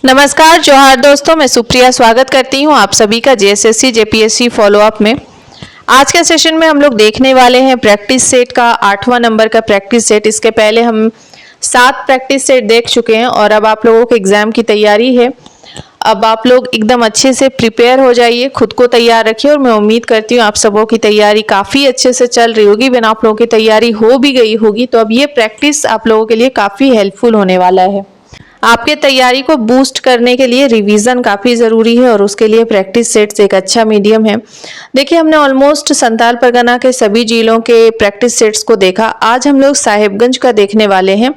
नमस्कार जोहार दोस्तों, मैं सुप्रिया स्वागत करती हूँ आप सभी का जेएसएससी जेपीएससी फॉलोअप में। आज के सेशन में हम लोग देखने वाले हैं प्रैक्टिस सेट का 8वां नंबर का प्रैक्टिस सेट। इसके पहले हम 7 प्रैक्टिस सेट देख चुके हैं और अब आप लोगों के एग्जाम की तैयारी है। अब आप लोग एकदम अच्छे से प्रिपेयर हो जाइए, खुद को तैयार रखिए और मैं उम्मीद करती हूँ आप सबों की तैयारी काफ़ी अच्छे से चल रही होगी। बिना आप लोगों की तैयारी हो भी गई होगी तो अब ये प्रैक्टिस आप लोगों के लिए काफ़ी हेल्पफुल होने वाला है। आपके तैयारी को बूस्ट करने के लिए रिवीजन काफ़ी ज़रूरी है और उसके लिए प्रैक्टिस सेट्स एक अच्छा मीडियम है। देखिए, हमने ऑलमोस्ट संताल परगना के सभी जिलों के प्रैक्टिस सेट्स को देखा। आज हम लोग साहेबगंज का देखने वाले हैं,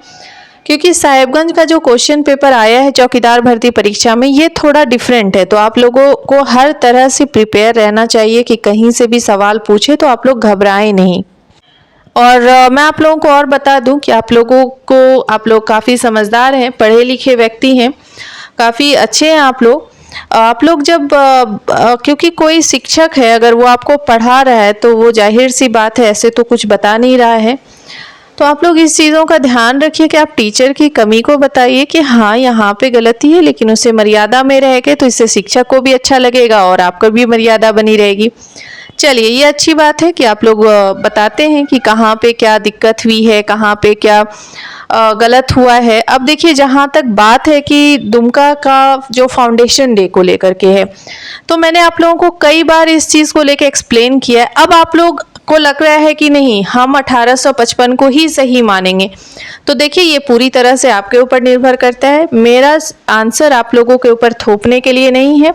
क्योंकि साहेबगंज का जो क्वेश्चन पेपर आया है चौकीदार भर्ती परीक्षा में ये थोड़ा डिफरेंट है। तो आप लोगों को हर तरह से प्रिपेयर रहना चाहिए कि कहीं से भी सवाल पूछे तो आप लोग घबराएं नहीं। और मैं आप लोगों को और बता दूं कि आप लोग काफ़ी समझदार हैं, पढ़े लिखे व्यक्ति हैं, काफ़ी अच्छे हैं आप लोग जब क्योंकि कोई शिक्षक है, अगर वो आपको पढ़ा रहा है तो वो जाहिर सी बात है ऐसे तो कुछ बता नहीं रहा है। तो आप लोग इस चीज़ों का ध्यान रखिए कि आप टीचर की कमी को बताइए कि हाँ यहाँ पे गलती है, लेकिन उसे मर्यादा में रह के, तो इससे शिक्षक को भी अच्छा लगेगा और आपको भी मर्यादा बनी रहेगी। चलिए, ये अच्छी बात है कि आप लोग बताते हैं कि कहाँ पे क्या दिक्कत हुई है, कहाँ पे क्या गलत हुआ है। अब देखिए, जहाँ तक बात है कि दुमका का जो फाउंडेशन डे को लेकर के है, तो मैंने आप लोगों को कई बार इस चीज़ को लेकर एक्सप्लेन किया है। अब आप लोग को लग रहा है कि नहीं, हम 1855 को ही सही मानेंगे, तो देखिए ये पूरी तरह से आपके ऊपर निर्भर करता है। मेरा आंसर आप लोगों के ऊपर थोपने के लिए नहीं है,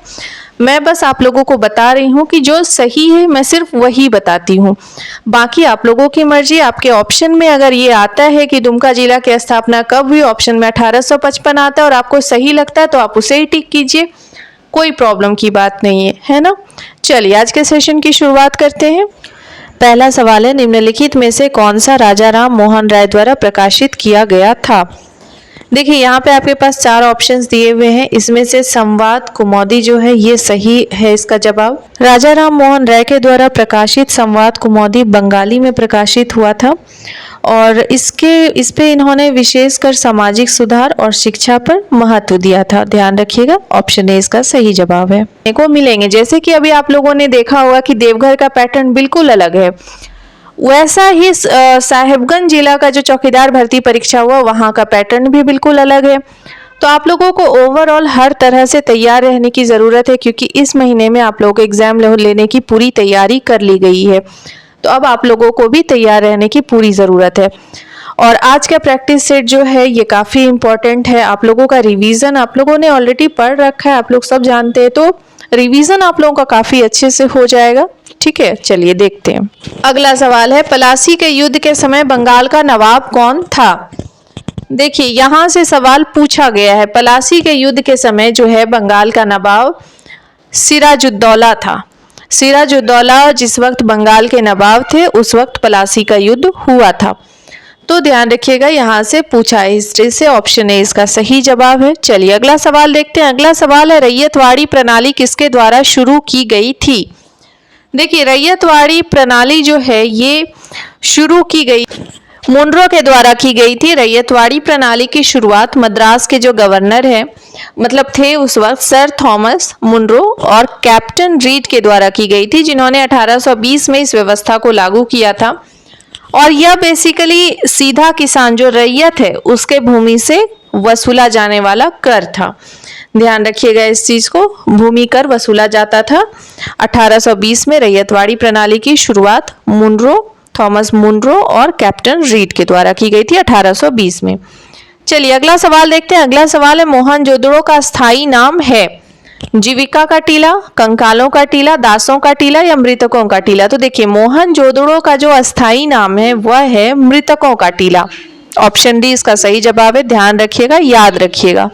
मैं बस आप लोगों को बता रही हूँ कि जो सही है मैं सिर्फ वही बताती हूँ। बाकी आप लोगों की मर्जी। आपके ऑप्शन में अगर ये आता है कि दुमका जिला की स्थापना कब हुई, ऑप्शन में 1855 आता है और आपको सही लगता है तो आप उसे ही टिक कीजिए, कोई प्रॉब्लम की बात नहीं है ना। चलिए, आज के सेशन की शुरुआत करते हैं। पहला सवाल है, निम्नलिखित में से कौन सा राजा राम मोहन राय द्वारा प्रकाशित किया गया था। देखिए, यहाँ पे आपके पास 4 ऑप्शंस दिए हुए हैं, इसमें से संवाद कुमौदी जो है ये सही है इसका जवाब। राजा राम मोहन राय के द्वारा प्रकाशित संवाद कुमौदी बंगाली में प्रकाशित हुआ था और इस पे इन्होंने विशेषकर सामाजिक सुधार और शिक्षा पर महत्व दिया था। ध्यान रखिएगा, ऑप्शन ए इसका सही जवाब है। को मिलेंगे, जैसे कि अभी आप लोगों ने देखा होगा कि देवघर का पैटर्न बिल्कुल अलग है, वैसा ही साहेबगंज जिला का जो चौकीदार भर्ती परीक्षा हुआ वहाँ का पैटर्न भी बिल्कुल अलग है। तो आप लोगों को ओवरऑल हर तरह से तैयार रहने की ज़रूरत है, क्योंकि इस महीने में आप लोगों को एग्जाम लेने की पूरी तैयारी कर ली गई है। तो अब आप लोगों को भी तैयार रहने की पूरी ज़रूरत है। और आज का प्रैक्टिस सेट जो है ये काफ़ी इम्पोर्टेंट है। आप लोगों का रिवीजन आप लोगों ने ऑलरेडी पढ़ रखा है, आप लोग सब जानते हैं, तो रिवीजन आप लोगों का काफ़ी अच्छे से हो जाएगा। ठीक है, चलिए देखते हैं। अगला सवाल है, पलासी के युद्ध के समय बंगाल का नवाब कौन था। देखिए, यहाँ से सवाल पूछा गया है, पलासी के युद्ध के समय जो है बंगाल का नवाब सिराजुद्दौला था। सिराजुद्दौला जिस वक्त बंगाल के नवाब थे उस वक्त पलासी का युद्ध हुआ था। तो ध्यान रखिएगा, यहाँ से पूछा है हिस्ट्री से, ऑप्शन ए इसका सही जवाब है। चलिए अगला सवाल देखते हैं। अगला सवाल है, रैयतवाड़ी प्रणाली किसके द्वारा शुरू की गई थी। देखिए, रैयतवाड़ी प्रणाली जो है ये शुरू की गई मुनरो के द्वारा की गई थी। रैयतवाड़ी प्रणाली की शुरुआत मद्रास के जो गवर्नर है थे उस वक्त सर थॉमस मुनरो और कैप्टन रीड के द्वारा की गई थी, जिन्होंने 1820 में इस व्यवस्था को लागू किया था। और यह बेसिकली सीधा किसान जो रैयत है उसके भूमि से वसूला जाने वाला कर था। ध्यान रखिएगा इस चीज को, भूमि कर वसूला जाता था। 1820 में रैयतवाड़ी प्रणाली की शुरुआत थॉमस मुनरो और कैप्टन रीड के द्वारा की गई थी 1820 में। चलिए अगला सवाल देखते हैं। अगला सवाल है, मोहनजोदड़ो का स्थायी नाम है जीविका का टीला, कंकालों का टीला, दासों का टीला या मृतकों का टीला। तो देखिए, मोहनजोदड़ो का जो अस्थाई नाम है वह है मृतकों का टीला। ऑप्शन डी इसका सही जवाब है। ध्यान रखिएगा, याद रखिएगा।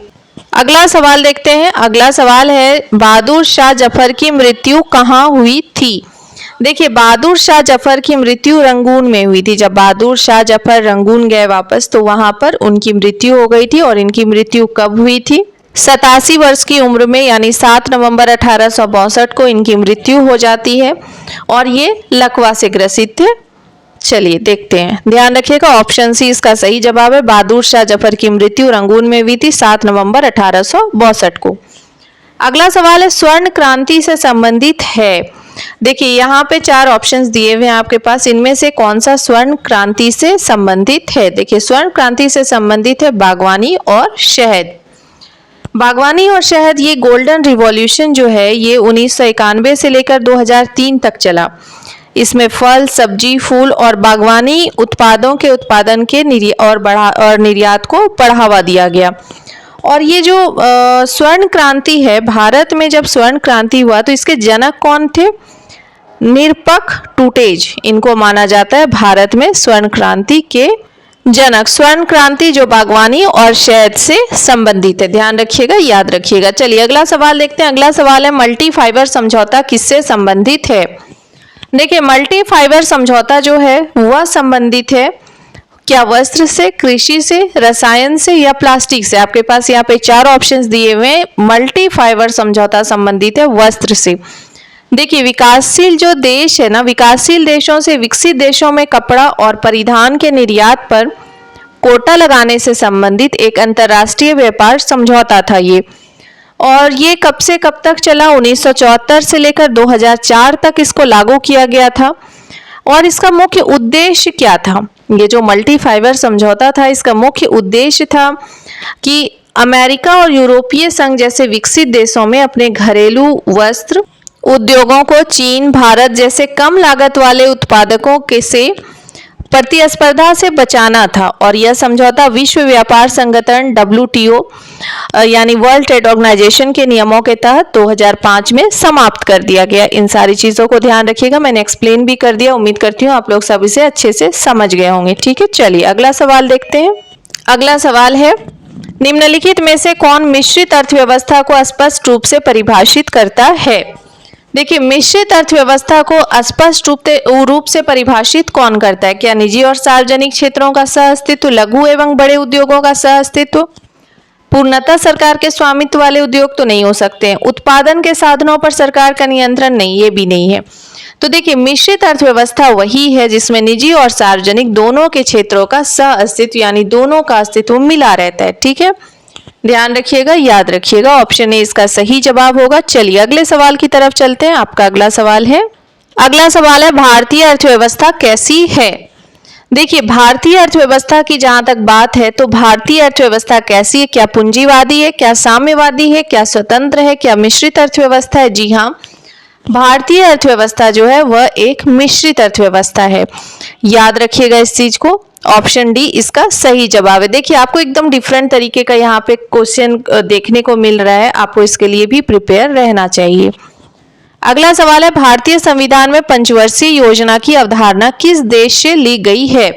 अगला सवाल देखते हैं। अगला सवाल है, बहादुर शाह जफर की मृत्यु कहाँ हुई थी। देखिए, बहादुर शाह जफर की मृत्यु रंगून में हुई थी। जब बहादुर शाह जफर रंगून गए वापस तो वहां पर उनकी मृत्यु हो गई थी। और इनकी मृत्यु कब हुई थी, 87 वर्ष की उम्र में, यानी 7 नवंबर 1862 को इनकी मृत्यु हो जाती है और ये लकवा से ग्रसित थे। चलिए देखते हैं, ध्यान रखिएगा ऑप्शन सी इसका सही जवाब है। बहादुर शाह जफर की मृत्यु रंगून में हुई थी 7 नवंबर 1862 को। अगला सवाल है स्वर्ण क्रांति से संबंधित है। देखिए यहाँ पे 4 ऑप्शंस दिए हुए हैं आपके पास, इनमें से कौन सा स्वर्ण क्रांति से संबंधित है। देखिए स्वर्ण क्रांति से संबंधित है बागवानी और शहद। बागवानी और शहद, ये गोल्डन रिवॉल्यूशन जो है ये 1991 से लेकर 2003 तक चला। इसमें फल, सब्जी, फूल और बागवानी उत्पादों के उत्पादन के निर्यात को बढ़ावा दिया गया। और ये जो स्वर्ण क्रांति है, भारत में जब स्वर्ण क्रांति हुआ तो इसके जनक कौन थे? निरपख टूटेज, इनको माना जाता है भारत में स्वर्ण क्रांति के जनक। स्वर्ण क्रांति जो बागवानी और शहद से संबंधित है, ध्यान रखिएगा, याद रखिएगा। चलिए अगला सवाल देखते हैं। अगला सवाल है मल्टी फाइबर समझौता किससे संबंधित है। देखिए मल्टी फाइबर समझौता जो है वह संबंधित है क्या वस्त्र से, कृषि से, रसायन से या प्लास्टिक से। आपके पास यहाँ पे 4 ऑप्शंस दिए हुए हैं। मल्टी फाइबर समझौता संबंधित है वस्त्र से। देखिए विकासशील जो देश है ना, विकासशील देशों से विकसित देशों में कपड़ा और परिधान के निर्यात पर कोटा लगाने से संबंधित एक अंतर्राष्ट्रीय व्यापार समझौता था ये। और ये कब से कब तक चला? 1974 से लेकर 2004 तक इसको लागू किया गया था। और इसका मुख्य उद्देश्य क्या था? ये जो मल्टी फाइबर समझौता था इसका मुख्य उद्देश्य था कि अमेरिका और यूरोपीय संघ जैसे विकसित देशों में अपने घरेलू वस्त्र उद्योगों को चीन, भारत जैसे कम लागत वाले उत्पादकों के से प्रतिस्पर्धा से बचाना था। और यह समझौता विश्व व्यापार संगठन WTO यानी वर्ल्ड ट्रेड ऑर्गेनाइजेशन के नियमों के तहत 2005 में समाप्त कर दिया गया। इन सारी चीज़ों को ध्यान रखिएगा, मैंने एक्सप्लेन भी कर दिया। उम्मीद करती हूँ आप लोग सब इसे अच्छे से समझ गए होंगे। ठीक है, चलिए अगला सवाल देखते हैं। अगला सवाल है निम्नलिखित में से कौन मिश्रित अर्थव्यवस्था को स्पष्ट रूप से परिभाषित करता है। देखिए मिश्रित अर्थव्यवस्था को स्पष्ट रूप से परिभाषित कौन करता है? क्या निजी और सार्वजनिक क्षेत्रों का सह अस्तित्व, लघु एवं बड़े उद्योगों का सह अस्तित्व, पूर्णतः सरकार के स्वामित्व वाले उद्योग तो नहीं हो सकते हैं, उत्पादन के साधनों पर सरकार का नियंत्रण नहीं, ये भी नहीं है। तो देखिए मिश्रित अर्थव्यवस्था वही है जिसमें निजी और सार्वजनिक दोनों के क्षेत्रों का सह अस्तित्व यानी दोनों का अस्तित्व मिला रहता है। ठीक है, ध्यान रखिएगा, याद रखिएगा, ऑप्शन ए इसका सही जवाब होगा। चलिए अगले सवाल की तरफ चलते हैं। आपका अगला सवाल है भारतीय अर्थव्यवस्था कैसी है। देखिए भारतीय अर्थव्यवस्था की जहां तक बात है तो भारतीय अर्थव्यवस्था कैसी है? क्या पूंजीवादी है, क्या साम्यवादी है, क्या स्वतंत्र है, क्या मिश्रित अर्थव्यवस्था है? जी हाँ, भारतीय अर्थव्यवस्था जो है वह एक मिश्रित अर्थव्यवस्था है। याद रखिएगा इस चीज को, ऑप्शन डी इसका सही जवाब है। देखिए आपको एकदम डिफरेंट तरीके का यहाँ पे क्वेश्चन देखने को मिल रहा है, आपको इसके लिए भी प्रिपेयर रहना चाहिए। अगला सवाल है भारतीय संविधान में पंचवर्षीय योजना की अवधारणा किस देश से ली गई है।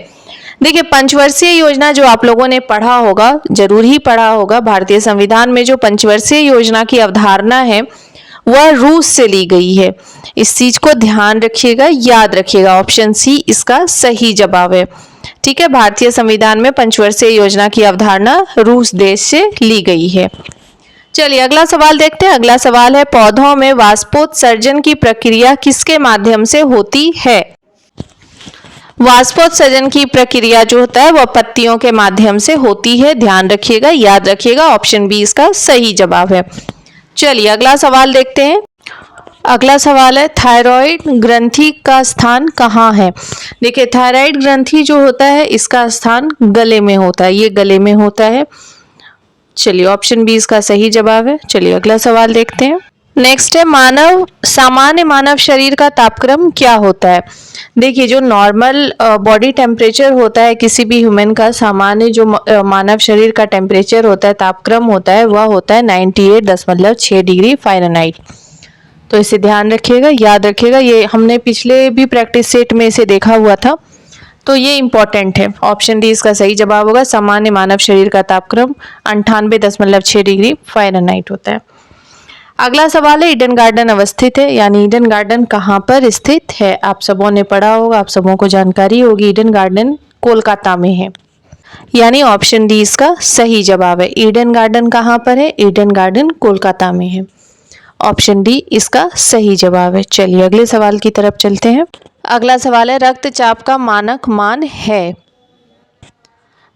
देखिए पंचवर्षीय योजना जो आप लोगों ने पढ़ा होगा, जरूर ही पढ़ा होगा, भारतीय संविधान में जो पंचवर्षीय योजना की अवधारणा है वह रूस से ली गई है। इस चीज को ध्यान रखिएगा, याद रखिएगा, ऑप्शन सी इसका सही जवाब है। ठीक है, भारतीय संविधान में पंचवर्षीय योजना की अवधारणा रूस देश से ली गई है। चलिए अगला सवाल देखते हैं। अगला सवाल है पौधों में वाष्पोत्सर्जन की प्रक्रिया किसके माध्यम से होती है। वाष्पोत्सर्जन की प्रक्रिया जो होता है वह पत्तियों के माध्यम से होती है। ध्यान रखिएगा, याद रखिएगा, ऑप्शन बी इसका सही जवाब है। चलिए अगला सवाल देखते हैं। अगला सवाल है थायराइड ग्रंथि का स्थान कहाँ है। देखिए थायराइड ग्रंथि जो होता है इसका स्थान गले में होता है, ये गले में होता है। चलिए ऑप्शन बी इसका सही जवाब है। चलिए अगला सवाल देखते हैं। नेक्स्ट है सामान्य मानव शरीर का तापक्रम क्या होता है। देखिए जो नॉर्मल बॉडी टेम्परेचर होता है किसी भी ह्यूमन का, सामान्य जो मानव शरीर का टेम्परेचर होता है, तापक्रम होता है, वह होता है 98.6 डिग्री फ़ारेनहाइट। तो इसे ध्यान रखिएगा, याद रखिएगा, ये हमने पिछले भी प्रैक्टिस सेट में इसे देखा हुआ था, तो ये इंपॉर्टेंट है। ऑप्शन डी इसका सही जवाब होगा। सामान्य मानव शरीर का तापक्रम 98.6 डिग्री फ़ारेनहाइट होता है। अगला सवाल है ईडन गार्डन अवस्थित है, यानी ईडन गार्डन कहाँ पर स्थित है। आप सबों ने पढ़ा होगा, आप सबों को जानकारी होगी, ईडन गार्डन कोलकाता में है, यानी ऑप्शन डी इसका सही जवाब है। ईडन गार्डन कहाँ पर है? ईडन गार्डन कोलकाता में है, ऑप्शन डी इसका सही जवाब है। चलिए अगले सवाल की तरफ चलते हैं। अगला सवाल है रक्तचाप का मानक मान है।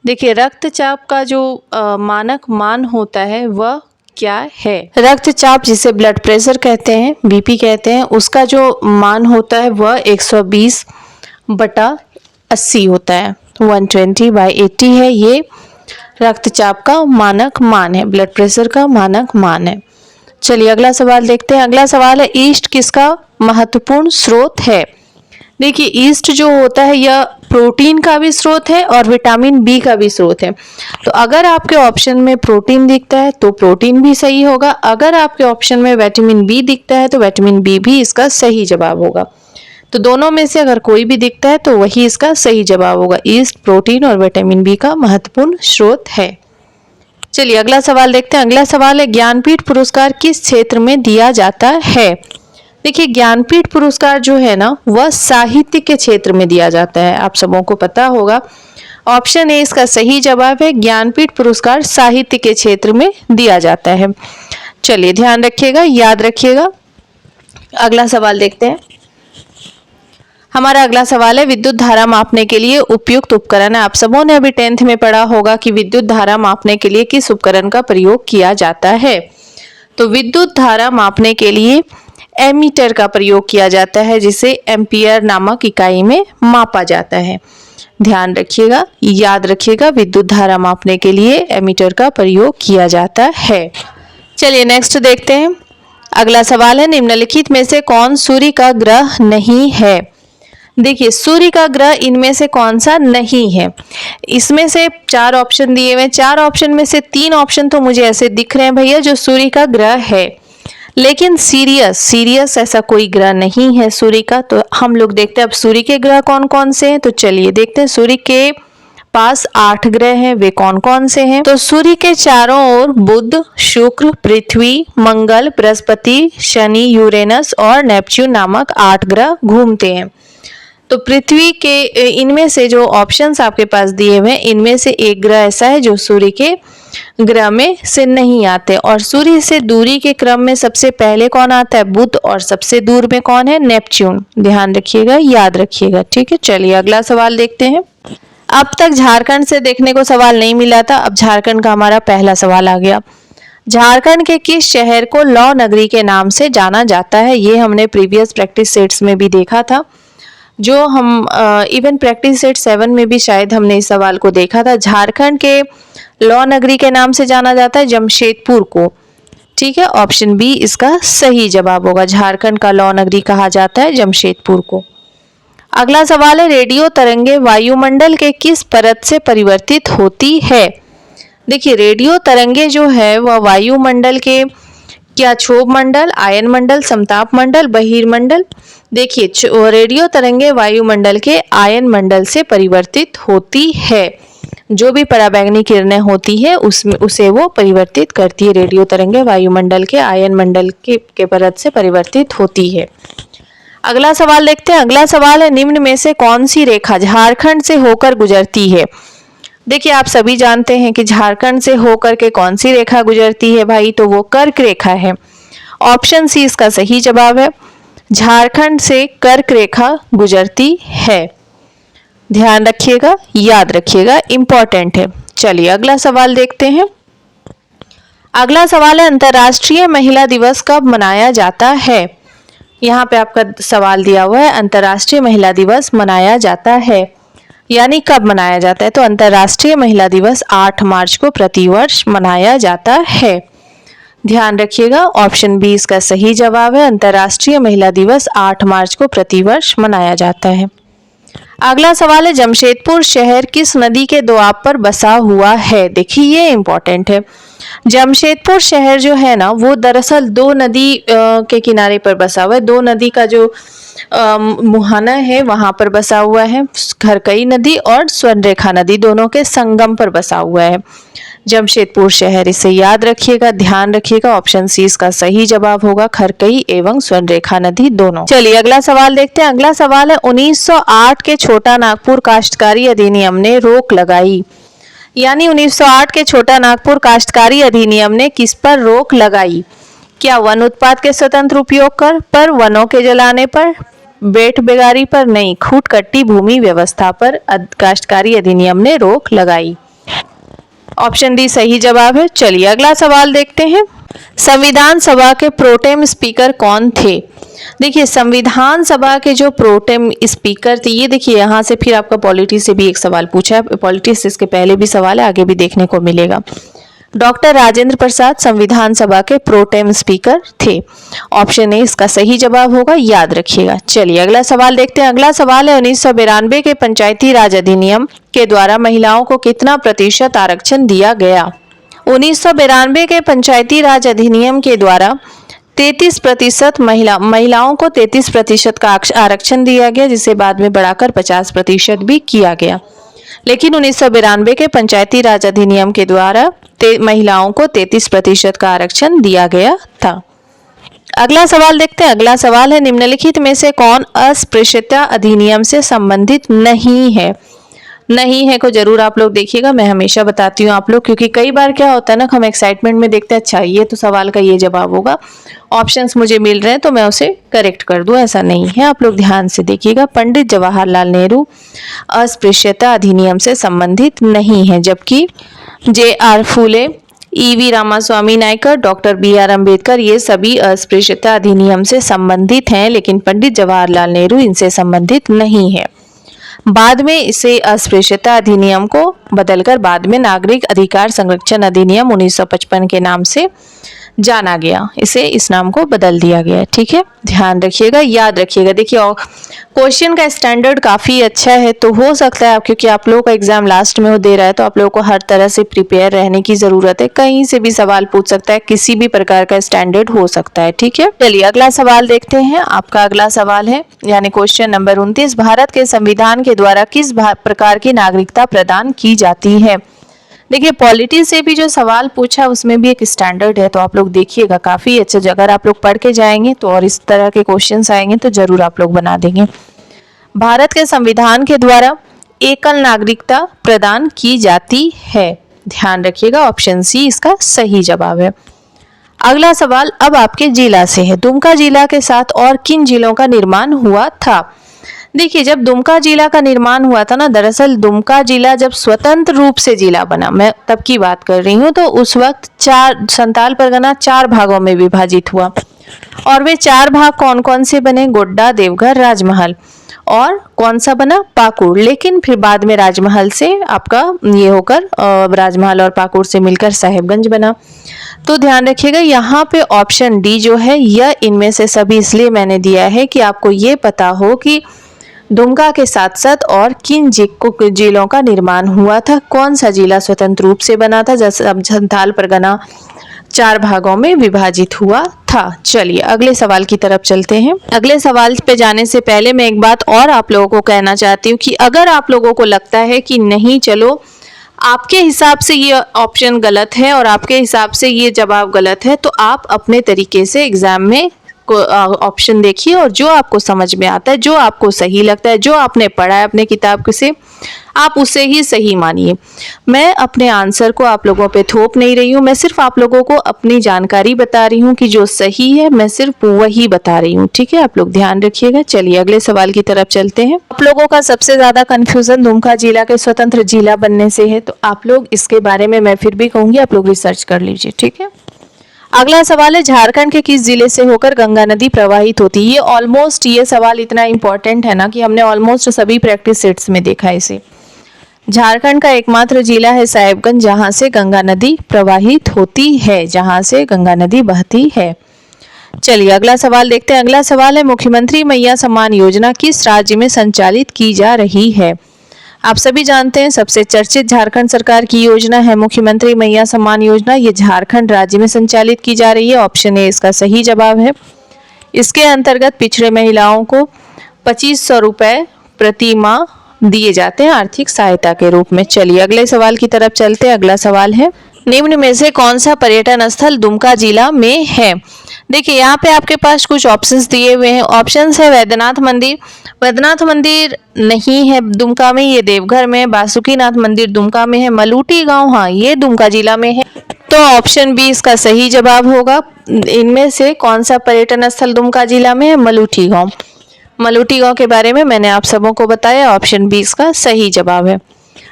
देखिए रक्तचाप का जो मानक मान होता है वह क्या है। रक्तचाप जिसे ब्लड प्रेशर कहते हैं, बीपी कहते हैं, उसका जो मान होता है वह 120/80 होता है। 120/80 है ये रक्तचाप का मानक मान है, ब्लड प्रेशर का मानक मान है। चलिए अगला सवाल देखते हैं। अगला सवाल है ईस्ट किसका महत्वपूर्ण स्रोत है। देखिए ईस्ट जो होता है यह प्रोटीन का भी स्रोत है और विटामिन बी का भी स्रोत है। तो अगर आपके ऑप्शन में प्रोटीन दिखता है तो प्रोटीन भी सही होगा, अगर आपके ऑप्शन में विटामिन बी दिखता है तो विटामिन बी भी इसका सही जवाब होगा। तो दोनों में से अगर कोई भी दिखता है तो वही इसका सही जवाब होगा। ईस्ट प्रोटीन और विटामिन बी का महत्वपूर्ण स्रोत है। चलिए अगला सवाल देखते हैं। अगला सवाल है ज्ञानपीठ पुरस्कार किस क्षेत्र में दिया जाता है। देखिए ज्ञानपीठ पुरस्कार जो है ना वह साहित्य के क्षेत्र में दिया जाता है, आप सबों को पता होगा। ऑप्शन ए इसका सही जवाब है, ज्ञानपीठ पुरस्कार साहित्य के क्षेत्र में दिया जाता है। चलिए ध्यान रखिएगा, याद रखिएगा। अगला सवाल देखते हैं। हमारा अगला सवाल है विद्युत धारा मापने के लिए उपयुक्त उपकरण है। आप सबों ने अभी 10th में पढ़ा होगा कि विद्युत धारा मापने के लिए किस उपकरण का प्रयोग किया जाता है। तो विद्युत धारा मापने के लिए एमीटर का प्रयोग किया जाता है, जिसे एम्पियर नामक इकाई में मापा जाता है। ध्यान रखिएगा, याद रखिएगा, विद्युत धारा मापने के लिए एमीटर का प्रयोग किया जाता है। चलिए नेक्स्ट देखते हैं। अगला सवाल है निम्नलिखित में से कौन सूर्य का ग्रह नहीं है। देखिए सूर्य का ग्रह इनमें से कौन सा नहीं है। इसमें से 4 ऑप्शन दिए हुए हैं, 4 ऑप्शन में से 3 ऑप्शन तो मुझे ऐसे दिख रहे हैं भैया जो सूर्य का ग्रह है, लेकिन सीरियस ऐसा कोई ग्रह नहीं है सूर्य का। तो हम लोग देखते हैं अब सूर्य के ग्रह कौन कौन से हैं। तो चलिए देखते हैं सूर्य के पास 8 ग्रह हैं, वे कौन कौन से हैं। तो सूर्य के चारों ओर बुध, शुक्र, पृथ्वी, मंगल, बृहस्पति, शनि, यूरेनस और नेपच्यून नामक 8 ग्रह घूमते हैं। तो पृथ्वी के इनमें से जो ऑप्शंस आपके पास दिए हुए हैं इनमें से एक ग्रह ऐसा है जो सूर्य के ग्रह में से नहीं आते, और सूर्य से दूरी के क्रम में सबसे पहले कौन आता है, बुध, और सबसे दूर में कौन है, नेपच्यून। ध्यान रखिएगा, याद रखिएगा, ठीक है। चलिए अगला सवाल देखते हैं। अब तक झारखंड से देखने को सवाल नहीं मिला था, अब झारखंड का हमारा पहला सवाल आ गया। झारखंड के किस शहर को लौ नगरी के नाम से जाना जाता है। ये हमने प्रीवियस प्रैक्टिस सेट्स में भी देखा था, जो हम इवन प्रैक्टिस सेट 7 में भी शायद हमने इस सवाल को देखा था। झारखंड के लौ नगरी के नाम से जाना जाता है जमशेदपुर को, ठीक है। ऑप्शन बी इसका सही जवाब होगा, झारखंड का लौ नगरी कहा जाता है जमशेदपुर को। अगला सवाल है रेडियो तरंगे वायुमंडल के किस परत से परिवर्तित होती है। देखिए रेडियो तरंगे जो है वह वायुमंडल के क्या क्षोभ मंडल, आयन मंडल, समताप मंडल, बहिर्मंडल। देखिए रेडियो तरंगे वायुमंडल के आयन मंडल से परिवर्तित होती है। जो भी पराबैंगनी किरणें होती है उसमें उसे वो परिवर्तित करती है। रेडियो तरंगे वायुमंडल के आयन मंडल के परत से परिवर्तित होती है। अगला सवाल देखते हैं। अगला सवाल है निम्न में से कौन सी रेखा झारखंड से होकर गुजरती है। देखिए आप सभी जानते हैं कि झारखंड से होकर के कौन सी रेखा गुजरती है भाई, तो वो कर्क रेखा है। ऑप्शन सी इसका सही जवाब है, झारखंड से कर्क रेखा गुजरती है। ध्यान रखिएगा, याद रखिएगा, इंपॉर्टेंट है। चलिए अगला सवाल देखते हैं। अगला सवाल है अंतर्राष्ट्रीय महिला दिवस कब मनाया जाता है। यहाँ पे आपका सवाल दिया हुआ है अंतर्राष्ट्रीय महिला दिवस मनाया जाता है, यानी कब मनाया जाता है। तो अंतर्राष्ट्रीय महिला दिवस 8 मार्च को प्रतिवर्ष मनाया जाता है। ध्यान रखिएगा, ऑप्शन बी इसका सही जवाब है, अंतर्राष्ट्रीय महिला दिवस 8 मार्च को प्रतिवर्ष मनाया जाता है। अगला सवाल है जमशेदपुर शहर किस नदी के दोआब पर बसा हुआ है। देखिए ये इंपॉर्टेंट है। जमशेदपुर शहर जो है ना वो दरअसल 2 नदी के किनारे पर बसा हुआ है। 2 नदी का जो मुहाना है वहां पर बसा हुआ है। खरकई नदी और स्वर्णरेखा नदी दोनों के संगम पर बसा हुआ है जमशेदपुर शहर। इसे याद रखिएगा, ध्यान रखिएगा, ऑप्शन सी इसका सही जवाब होगा, खरकई एवं स्वर्णरेखा नदी दोनों। चलिए अगला सवाल देखते हैं। अगला सवाल है 1908 के छोटा नागपुर काश्तकारी अधिनियम ने रोक लगाई, यानी 1908 के छोटा नागपुर काश्तकारी अधिनियम ने किस पर रोक लगाई। क्या वन उत्पाद के स्वतंत्र उपयोग पर, वनों के जलाने पर, बेटबेगारी पर नहीं, खूट कट्टी भूमि व्यवस्था पर काश्तकारी अधिनियम ने रोक लगाई। ऑप्शन डी सही जवाब है। चलिए अगला सवाल देखते हैं। संविधान सभा के प्रोटेम स्पीकर कौन थे? देखिए संविधान सभा के जो प्रोटेम स्पीकर थे, ये देखिए यहाँ से फिर आपका पॉलिटी से भी एक सवाल पूछा है। पॉलिटी से इसके पहले भी सवाल है, आगे भी देखने को मिलेगा। डॉक्टर राजेंद्र प्रसाद संविधान सभा के प्रोटेम स्पीकर थे। ऑप्शन ए इसका सही जवाब होगा, याद रखिएगा। चलिए अगला सवाल देखते हैं। अगला सवाल है 1992 के पंचायती राज अधिनियम के द्वारा महिलाओं को कितना प्रतिशत आरक्षण दिया गया? 1992 के पंचायती राज अधिनियम के द्वारा 33% महिलाओं को 33% का आरक्षण दिया गया, जिसे बाद में बढ़ाकर 50% भी किया गया। लेकिन 1992 के पंचायती राज अधिनियम के द्वारा महिलाओं को 33% का आरक्षण दिया गया था। अगला सवाल देखते हैं। अगला सवाल है निम्नलिखित में से कौन अस्पृश्यता अधिनियम से संबंधित नहीं है? नहीं है को जरूर आप लोग देखिएगा, मैं हमेशा बताती हूँ आप लोग, क्योंकि कई बार क्या होता है ना, हम एक्साइटमेंट में देखते हैं अच्छा ये तो सवाल का ये जवाब होगा, ऑप्शंस मुझे मिल रहे हैं तो मैं उसे करेक्ट कर दूं, ऐसा नहीं है। आप लोग ध्यान से देखिएगा, पंडित जवाहरलाल नेहरू अस्पृश्यता अधिनियम से संबंधित नहीं है, जबकि J.R. Phule, E.V. Ramaswamy Naicker, doctor B.R. Ambedkar ये सभी अस्पृश्यता अधिनियम से संबंधित हैं, लेकिन पंडित जवाहरलाल नेहरू इनसे संबंधित नहीं है। बाद में इसे अस्पृश्यता अधिनियम को बदलकर बाद में नागरिक अधिकार संरक्षण अधिनियम 1955 के नाम से जाना गया, इसे इस नाम को बदल दिया गया। ठीक है, ध्यान रखिएगा, याद रखिएगा। देखिए क्वेश्चन का स्टैंडर्ड काफ़ी अच्छा है, तो हो सकता है क्योंकि आप लोगों का एग्जाम लास्ट में हो दे रहा है, तो आप लोगों को हर तरह से प्रिपेयर रहने की ज़रूरत है। कहीं से भी सवाल पूछ सकता है, किसी भी प्रकार का स्टैंडर्ड हो सकता है। ठीक है, चलिए अगला सवाल देखते हैं। आपका अगला सवाल है यानी क्वेश्चन नंबर 29, भारत के संविधान के द्वारा किस प्रकार की नागरिकता प्रदान की जाती है? देखिए पॉलिटी से भी जो सवाल पूछा उसमें भी एक स्टैंडर्ड है, तो आप लोग देखिएगा काफ़ी अच्छे। अगर आप लोग पढ़ के जाएंगे तो और इस तरह के क्वेश्चंस आएंगे तो जरूर आप लोग बना देंगे। भारत के संविधान के द्वारा एकल नागरिकता प्रदान की जाती है, ध्यान रखिएगा, ऑप्शन सी इसका सही जवाब है। अगला सवाल अब आपके जिला से है। दुमका जिला के साथ और किन जिलों का निर्माण हुआ था? देखिए जब दुमका जिला का निर्माण हुआ था ना, दरअसल दुमका जिला जब स्वतंत्र रूप से जिला बना, मैं तब की बात कर रही हूँ, तो उस वक्त संताल परगना 4 भागों में विभाजित हुआ। और वे 4 भाग कौन कौन से बने? गोड्डा, देवघर, राजमहल, और कौन सा बना? पाकुड़। लेकिन फिर बाद में राजमहल से आपका ये होकर राजमहल और पाकुड़ से मिलकर साहेबगंज बना। तो ध्यान रखिएगा यहाँ पे ऑप्शन डी जो है यह इनमें से सभी इसलिए मैंने दिया है कि आपको ये पता हो कि दुमका के साथ साथ और किन जिलों का निर्माण हुआ था, कौन सा जिला स्वतंत्र रूप से बना था, जैसे संथाल परगना 4 भागों में विभाजित हुआ था। चलिए अगले सवाल की तरफ चलते हैं। अगले सवाल पे जाने से पहले मैं एक बात और आप लोगों को कहना चाहती हूँ कि अगर आप लोगों को लगता है कि नहीं चलो आपके हिसाब से ये ऑप्शन गलत है और आपके हिसाब से ये जवाब गलत है, तो आप अपने तरीके से एग्जाम में ऑप्शन देखिए और जो आपको समझ में आता है, जो आपको सही लगता है, जो आपने पढ़ा है अपने किताब से, आप उसे ही सही मानिए। मैं अपने आंसर को आप लोगों पे थोप नहीं रही हूँ, मैं सिर्फ आप लोगों को अपनी जानकारी बता रही हूँ कि जो सही है मैं सिर्फ वही बता रही हूँ। ठीक है, आप लोग ध्यान रखिएगा। चलिए अगले सवाल की तरफ चलते हैं। आप लोगों का सबसे ज्यादा कंफ्यूजन दुमका जिला के स्वतंत्र जिला बनने से है, तो आप लोग इसके बारे में मैं फिर भी कहूँगी आप लोग रिसर्च कर लीजिए। ठीक है, अगला सवाल है झारखंड के किस जिले से होकर गंगा नदी प्रवाहित होती है? ये सवाल इतना इंपॉर्टेंट है ना कि हमने ऑलमोस्ट सभी प्रैक्टिस सेट्स में देखा है इसे। झारखंड का एकमात्र जिला है साहेबगंज जहां से गंगा नदी प्रवाहित होती है, जहां से गंगा नदी बहती है। चलिए अगला सवाल देखते हैं। अगला सवाल है मुख्यमंत्री मैया सम्मान योजना किस राज्य में संचालित की जा रही है? आप सभी जानते हैं सबसे चर्चित झारखंड सरकार की योजना है मुख्यमंत्री मैया सम्मान योजना। ये झारखंड राज्य में संचालित की जा रही है, ऑप्शन ए इसका सही जवाब है। इसके अंतर्गत पिछड़े महिलाओं को 2500 रुपए प्रति माह दिए जाते हैं आर्थिक सहायता के रूप में। चलिए अगले सवाल की तरफ चलते हैं। अगला सवाल है निम्न में से कौन सा पर्यटन स्थल दुमका जिला में है? देखिए यहाँ पे आपके पास कुछ ऑप्शंस दिए हुए हैं। ऑप्शंस है वैद्यनाथ मंदिर, वैद्यनाथ मंदिर नहीं है दुमका में, ये देवघर में। बासुकीनाथ मंदिर दुमका में है। मलूटी गांव, हाँ ये दुमका जिला में है, तो ऑप्शन बी इसका सही जवाब होगा। इनमें से कौन सा पर्यटन स्थल दुमका जिला में है? मलूटी गांव। मलूटी गांव के बारे में मैंने आप सबों को बताया, ऑप्शन बी इसका सही जवाब है।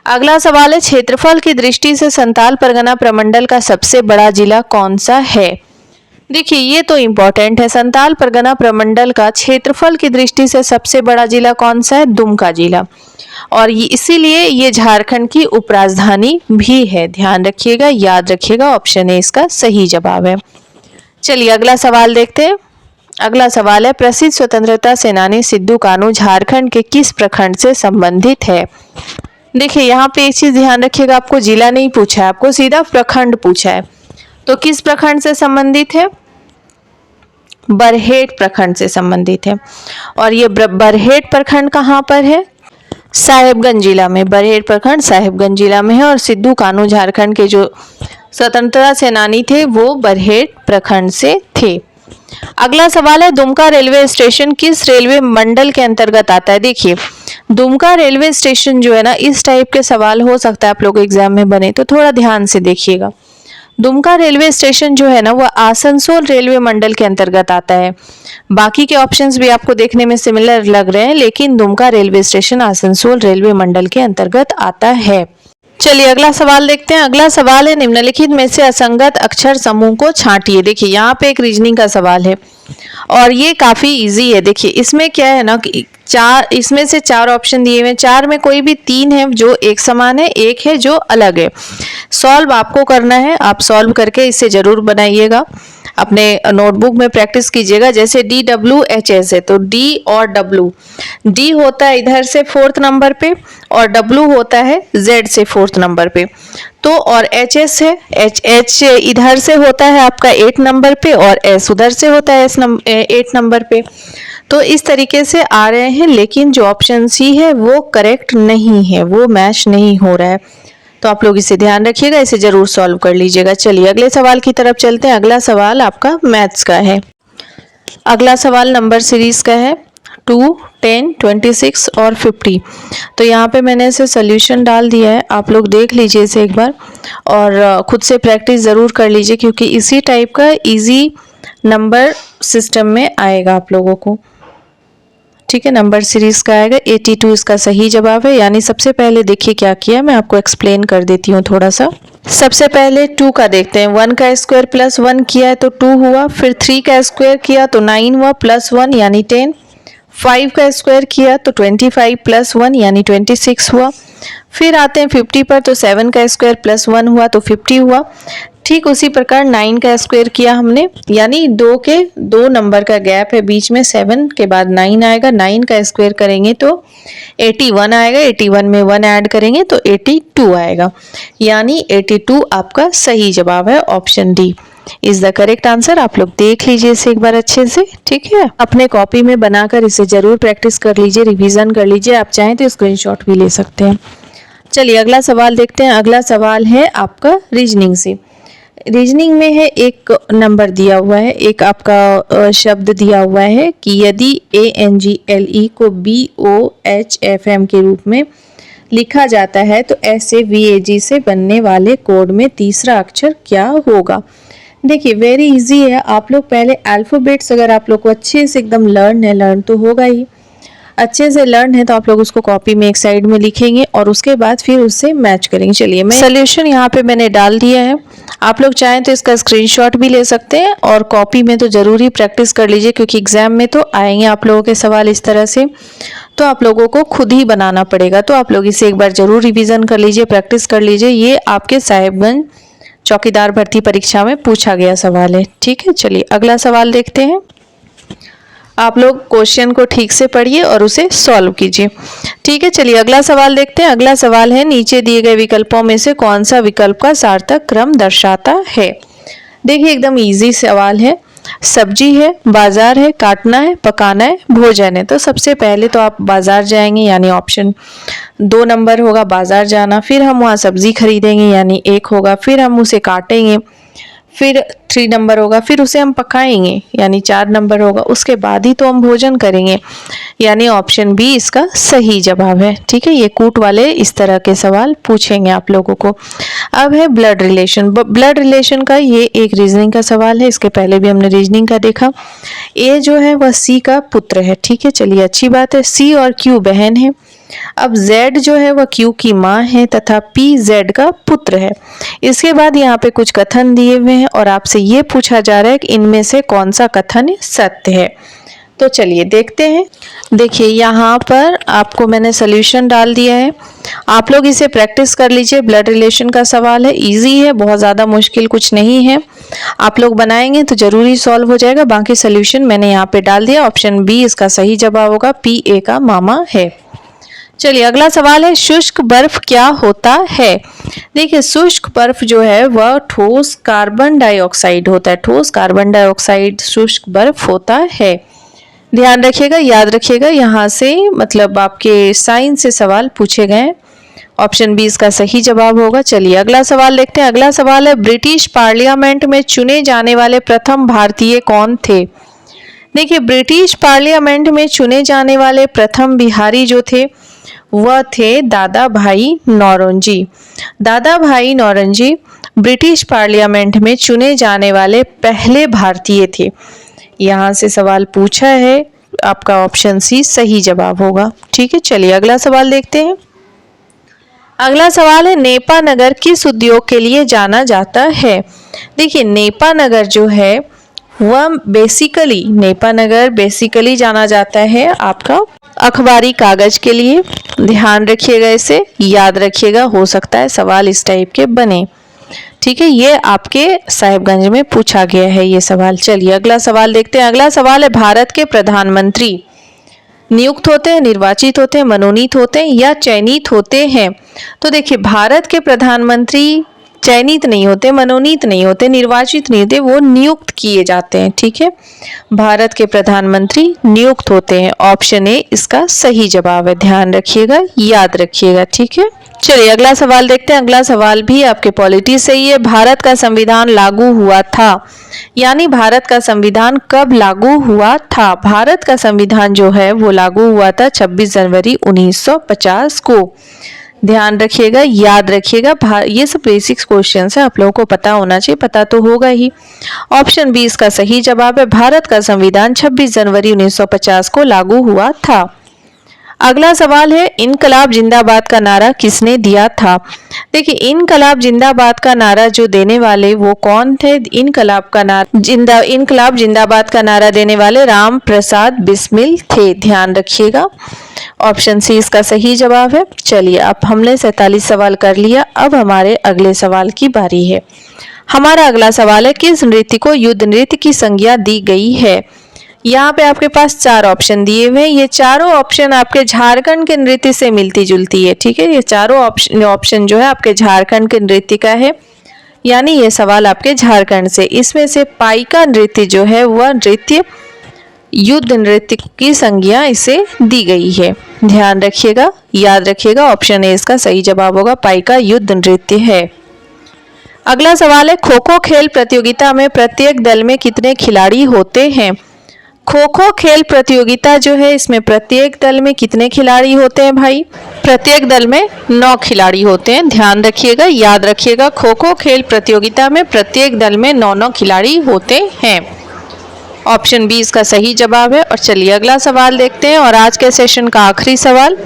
अगला सवाल है, क्षेत्रफल की दृष्टि से संताल परगना प्रमंडल का सबसे बड़ा जिला कौन सा है? देखिए ये तो इम्पोर्टेंट है, संताल परगना प्रमंडल का क्षेत्रफल की दृष्टि से सबसे बड़ा जिला कौन सा है? दुमका जिला, और इसीलिए ये झारखंड की उपराजधानी भी है। ध्यान रखिएगा, याद रखिएगा, ऑप्शन ए इसका सही जवाब है। चलिए अगला सवाल देखते हैं। अगला सवाल है, प्रसिद्ध स्वतंत्रता सेनानी सिद्धू कान्हू झारखंड के किस प्रखंड से संबंधित है? देखिए यहाँ पे एक चीज ध्यान रखिएगा, आपको जिला नहीं पूछा है, आपको सीधा प्रखंड पूछा है। तो किस प्रखंड से संबंधित है? बरहेट प्रखंड से संबंधित है। और ये बरहेट प्रखंड कहाँ पर है? साहेबगंज जिला में। बरहेट प्रखंड साहेबगंज जिला में है, और सिद्धू कान्हू झारखंड के जो स्वतंत्रता सेनानी थे वो बरहेट प्रखंड से थे। अगला सवाल है, दुमका रेलवे स्टेशन किस रेलवे मंडल के अंतर्गत आता है? देखिए दुमका रेलवे स्टेशन जो है ना, इस टाइप के सवाल हो सकता है आप लोग एग्जाम में बने, तो थोड़ा ध्यान से देखिएगा। दुमका रेलवे स्टेशन जो है ना वो आसनसोल रेलवे मंडल के अंतर्गत आता है। बाकी के ऑप्शंस भी आपको देखने में सिमिलर लग रहे हैं, लेकिन Dumka railway station Asansol railway मंडल के अंतर्गत आता है। चलिए अगला सवाल देखते हैं। अगला सवाल है, निम्नलिखित में से असंगत अक्षर समूह को छांटिए। देखिए यहाँ पे एक रीजनिंग का सवाल है और ये काफी इजी है। देखिए इसमें क्या है ना कि इसमें से 4 ऑप्शन दिए हुए हैं, 4 में कोई भी 3 है जो एक समान है, एक है जो अलग है। सॉल्व आपको करना है, आप सॉल्व करके इसे जरूर बनाइएगा, अपने नोटबुक में प्रैक्टिस कीजिएगा। जैसे DWHS है तो D और W, D होता है इधर से 4th नंबर पे और W होता है Z से 4th नंबर पे। तो और HS है, H इधर से होता है आपका 8 नंबर पे और S उधर से होता है 8 नंबर पे। तो इस तरीके से आ रहे हैं, लेकिन जो ऑप्शन सी है वो करेक्ट नहीं है, वो मैच नहीं हो रहा है। तो आप लोग इसे ध्यान रखिएगा, इसे जरूर सॉल्व कर लीजिएगा। चलिए अगले सवाल की तरफ चलते हैं। अगला सवाल आपका मैथ्स का है। अगला सवाल नंबर सीरीज का है 2, 10, 26 और 50। तो यहाँ पे मैंने इसे सोल्यूशन डाल दिया है, आप लोग देख लीजिए इसे एक बार और खुद से प्रैक्टिस ज़रूर कर लीजिए, क्योंकि इसी टाइप का इजी नंबर सिस्टम में आएगा आप लोगों को। ठीक है, नंबर सीरीज का आएगा। 82 इसका सही जवाब है। यानी सबसे पहले देखिए क्या किया, मैं आपको एक्सप्लेन कर देती हूँ थोड़ा सा। सबसे पहले 2 का देखते हैं। 1 का स्क्वायर प्लस 1 किया है तो 2 हुआ, फिर 3 का स्क्वायर किया तो 9 हुआ, प्लस 1 यानी 10। 5 का स्क्वायर किया तो 25 प्लस 1 यानी 26 हुआ। फिर आते हैं 50 पर, तो 7 का स्क्वायर प्लस 1 हुआ तो 50 हुआ। ठीक उसी प्रकार 9 का स्क्वायर किया हमने, यानी 2 नंबर का गैप है बीच में, 7 के बाद 9 आएगा। 9 का स्क्वायर करेंगे तो 81 आएगा, 81 में 1 ऐड करेंगे तो 82 आएगा। यानी 82 आपका सही जवाब है, option D is the correct answer. आप लोग देख लीजिए इसे एक बार अच्छे से, ठीक है। अपने कॉपी में बनाकर इसे जरूर प्रैक्टिस कर लीजिए, रिवीजन कर लीजिए, आप चाहें तो स्क्रीनशॉट भी ले सकते हैं। चलिए अगला सवाल देखते हैं। अगला सवाल है आपका रीजनिंग से। रीजनिंग में है एक नंबर दिया हुआ है, एक आपका शब्द दिया हुआ है कि यदि ANGLE को BOHFM के रूप में लिखा जाता है तो ऐसे VAG से बनने वाले कोड में तीसरा अक्षर क्या होगा? देखिए वेरी इजी है। आप लोग पहले अल्फाबेट्स अगर आप लोग को अच्छे से एकदम लर्न तो होगा ही, अच्छे से लर्न है तो आप लोग उसको कॉपी में एक साइड में लिखेंगे और उसके बाद फिर उससे मैच करेंगे। चलिए मैं सोल्यूशन यहाँ पे मैंने डाल दिया है, आप लोग चाहें तो इसका स्क्रीनशॉट भी ले सकते हैं और कॉपी में तो जरूर ही प्रैक्टिस कर लीजिए, क्योंकि एग्जाम में तो आएंगे आप लोगों के सवाल इस तरह से, तो आप लोगों को खुद ही बनाना पड़ेगा। तो आप लोग इसे एक बार जरूर रिविजन कर लीजिए, प्रैक्टिस कर लीजिए। ये आपके साहेबगंज चौकीदार भर्ती परीक्षा में पूछा गया सवाल है, ठीक है। चलिए अगला सवाल देखते हैं। आप लोग क्वेश्चन को ठीक से पढ़िए और उसे सॉल्व कीजिए, ठीक है। चलिए अगला सवाल देखते हैं। अगला सवाल है, नीचे दिए गए विकल्पों में से कौन सा विकल्प का सार्थक क्रम दर्शाता है? देखिए एकदम इजी सवाल है। सब्जी है, बाजार है, काटना है, पकाना है, भोजन है। तो सबसे पहले तो आप बाजार जाएंगे, यानी ऑप्शन 2 नंबर होगा बाजार जाना। फिर हम वहाँ सब्जी खरीदेंगे, यानी 1 होगा। फिर हम उसे काटेंगे, फिर 3 नंबर होगा। फिर उसे हम पकाएंगे, यानी 4 नंबर होगा। उसके बाद ही तो हम भोजन करेंगे, यानी ऑप्शन बी इसका सही जवाब है, ठीक है। ये कूट वाले इस तरह के सवाल पूछेंगे आप लोगों को। अब है ब्लड रिलेशन। ब्लड रिलेशन का ये एक रीजनिंग का सवाल है, इसके पहले भी हमने रीजनिंग का देखा। ए जो है वह सी का पुत्र है, ठीक है, चलिए अच्छी बात है। सी और क्यू बहन है। अब Z जो है वह Q की माँ है तथा P Z का पुत्र है। इसके बाद यहाँ पे कुछ कथन दिए हुए हैं और आपसे ये पूछा जा रहा है कि इनमें से कौन सा कथन सत्य है। तो चलिए देखते हैं। देखिए यहाँ पर आपको मैंने सोल्यूशन डाल दिया है, आप लोग इसे प्रैक्टिस कर लीजिए। ब्लड रिलेशन का सवाल है, इजी है, बहुत ज़्यादा मुश्किल कुछ नहीं है। आप लोग बनाएंगे तो जरूरी सॉल्व हो जाएगा। बाकी सोल्यूशन मैंने यहाँ पे डाल दिया। ऑप्शन बी इसका सही जवाब होगा, P A का मामा है। चलिए अगला सवाल है, शुष्क बर्फ क्या होता है। देखिए शुष्क बर्फ जो है वह ठोस कार्बन डाइऑक्साइड होता है। ठोस कार्बन डाइऑक्साइड शुष्क बर्फ होता है। ध्यान रखिएगा, याद रखिएगा, यहाँ से मतलब आपके साइंस से सवाल पूछे गए। ऑप्शन बी इसका सही जवाब होगा। चलिए अगला सवाल देखते हैं। अगला सवाल है, ब्रिटिश पार्लियामेंट में चुने जाने वाले प्रथम भारतीय कौन थे। देखिए ब्रिटिश पार्लियामेंट में चुने जाने वाले प्रथम बिहारी जो थे वह थे दादा भाई नौरोजी। दादा भाई नौरोजी ब्रिटिश पार्लियामेंट में चुने जाने वाले पहले भारतीय थे। यहाँ से सवाल पूछा है, आपका ऑप्शन सी सही जवाब होगा। ठीक है, चलिए अगला सवाल देखते हैं। अगला सवाल है, नेपा नगर किस उद्योग के लिए जाना जाता है। देखिए नेपा नगर जो है वह नेपा नगर बेसिकली जाना जाता है आपका अखबारी कागज के लिए। ध्यान रखिएगा, इसे याद रखिएगा, हो सकता है सवाल इस टाइप के बने। ठीक है, ये आपके साहिबगंज में पूछा गया है ये सवाल। चलिए अगला सवाल देखते हैं। अगला सवाल है, भारत के प्रधानमंत्री नियुक्त होते हैं, निर्वाचित होते हैं, मनोनीत होते हैं या चयनित होते हैं। तो देखिए भारत के प्रधानमंत्री चयनित नहीं होते, मनोनीत नहीं होते, निर्वाचित नहीं होते, वो नियुक्त किए जाते हैं। ठीक है, भारत के प्रधानमंत्री नियुक्त होते हैं। ऑप्शन ए इसका सही जवाब है। ध्यान रखिएगा, याद रखिएगा। ठीक है, चलिए अगला सवाल देखते हैं। अगला सवाल भी आपके पॉलिटी से ही है। भारत का संविधान लागू हुआ था, यानी भारत का संविधान कब लागू हुआ था। भारत का संविधान जो है वो लागू हुआ था 26 जनवरी 1950 को। ध्यान रखिएगा, याद रखिएगा, ये सब बेसिक्स क्वेश्चन है, आप लोगों को पता होना चाहिए, पता तो होगा ही। ऑप्शन बी इसका सही जवाब है, भारत का संविधान 26 जनवरी 1950 को लागू हुआ था। अगला सवाल है, इनकलाब जिंदाबाद का नारा किसने दिया था। देखिए इनकलाब जिंदाबाद का नारा जो देने वाले वो कौन थे। इनकलाब जिंदाबाद का नारा देने वाले राम प्रसाद बिस्मिल थे। ध्यान रखिएगा, ऑप्शन सी इसका सही जवाब है। चलिए अब हमने 47 सवाल कर लिया, अब हमारे अगले सवाल की बारी है। हमारा अगला सवाल है, किस नृत्य को युद्ध नृत्य की संज्ञा दी गई है। यहाँ पे आपके पास 4 ऑप्शन दिए हुए हैं, ये चारों ऑप्शन आपके झारखंड के नृत्य से मिलती जुलती है। ठीक है, ये चारों ऑप्शन जो है आपके झारखंड के नृत्य का है, यानी ये सवाल आपके झारखंड से। इसमें से पाइका नृत्य जो है वह नृत्य युद्ध नृत्य की संज्ञा इसे दी गई है। ध्यान रखिएगा, याद रखिएगा, ऑप्शन ए इसका सही जवाब होगा, पाइका युद्ध नृत्य है। अगला सवाल है, खो खो खेल प्रतियोगिता में प्रत्येक दल में कितने खिलाड़ी होते हैं। खो खो खेल प्रतियोगिता जो है इसमें प्रत्येक दल में कितने खिलाड़ी होते हैं भाई। प्रत्येक दल में 9 खिलाड़ी होते हैं। ध्यान रखिएगा, याद रखिएगा, खो खो खेल प्रतियोगिता में प्रत्येक दल में 9 खिलाड़ी होते हैं। ऑप्शन बी इसका सही जवाब है। और चलिए अगला सवाल देखते हैं और आज के सेशन का आखिरी सवाल,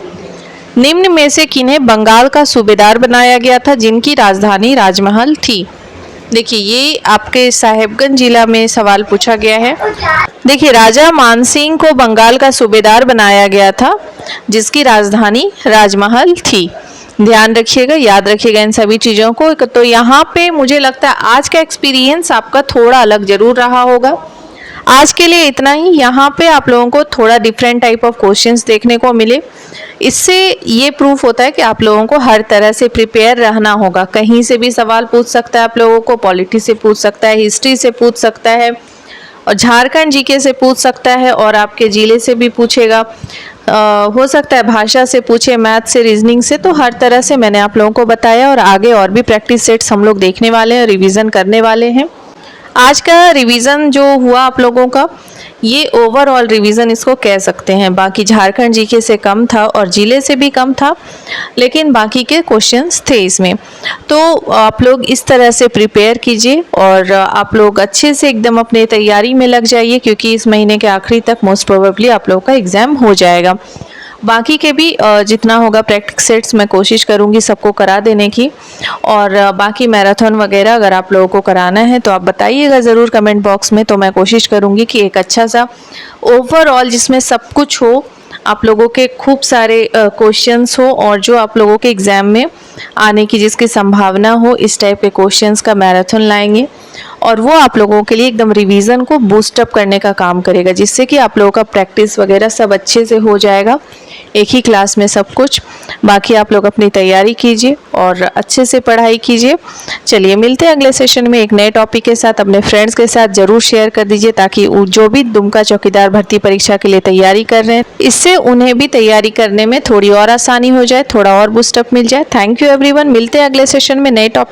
निम्न में से किन्हें बंगाल का सूबेदार बनाया गया था जिनकी राजधानी राजमहल थी। देखिए ये आपके साहिबगंज जिला में सवाल पूछा गया है। देखिए राजा मानसिंह को बंगाल का सूबेदार बनाया गया था जिसकी राजधानी राजमहल थी। ध्यान रखिएगा, याद रखिएगा इन सभी चीज़ों को। तो यहाँ पे मुझे लगता है आज का एक्सपीरियंस आपका थोड़ा अलग जरूर रहा होगा। आज के लिए इतना ही। यहाँ पे आप लोगों को थोड़ा डिफरेंट टाइप ऑफ क्वेश्चंस देखने को मिले। इससे ये प्रूफ होता है कि आप लोगों को हर तरह से प्रिपेयर रहना होगा। कहीं से भी सवाल पूछ सकता है आप लोगों को, पॉलिटी से पूछ सकता है, हिस्ट्री से पूछ सकता है और झारखंड जीके से पूछ सकता है और आपके जिले से भी पूछेगा। हो सकता है भाषा से पूछे, मैथ से, रीजनिंग से। तो हर तरह से मैंने आप लोगों को बताया और आगे और भी प्रैक्टिस सेट्स हम लोग देखने वाले हैं, रिवीजन करने वाले हैं। आज का रिवीजन जो हुआ आप लोगों का, ये ओवरऑल रिवीजन इसको कह सकते हैं। बाकी झारखंड जीके से कम था और जिले से भी कम था, लेकिन बाकी के क्वेश्चंस थे इसमें। तो आप लोग इस तरह से प्रिपेयर कीजिए और आप लोग अच्छे से एकदम अपने तैयारी में लग जाइए, क्योंकि इस महीने के आखिरी तक मोस्ट प्रोबेबली आप लोग का एग्ज़ाम हो जाएगा। बाकी के भी जितना होगा प्रैक्टिस सेट्स मैं कोशिश करूँगी सबको करा देने की, और बाकी मैराथन वगैरह अगर आप लोगों को कराना है तो आप बताइएगा ज़रूर कमेंट बॉक्स में। तो मैं कोशिश करूँगी कि एक अच्छा सा ओवरऑल जिसमें सब कुछ हो, आप लोगों के खूब सारे क्वेश्चंस हो और जो आप लोगों के एग्ज़ाम में आने की जिसकी संभावना हो, इस टाइप के क्वेश्चंस का मैराथन लाएंगे और वो आप लोगों के लिए एकदम रिवीजन को बूस्टअप करने का काम करेगा, जिससे कि आप लोगों का प्रैक्टिस वगैरह सब अच्छे से हो जाएगा एक ही क्लास में सब कुछ। बाकी आप लोग अपनी तैयारी कीजिए और अच्छे से पढ़ाई कीजिए। चलिए मिलते हैं अगले सेशन में एक नए टॉपिक के साथ। अपने फ्रेंड्स के साथ ज़रूर शेयर कर दीजिए, ताकि जो भी दुमका चौकीदार भर्ती परीक्षा के लिए तैयारी कर रहे हैं, इससे उन्हें भी तैयारी करने में थोड़ी और आसानी हो जाए, थोड़ा और बूस्टअप मिल जाए। Thank you everyone. मिलते हैं अगले सेशन में नए टॉपिक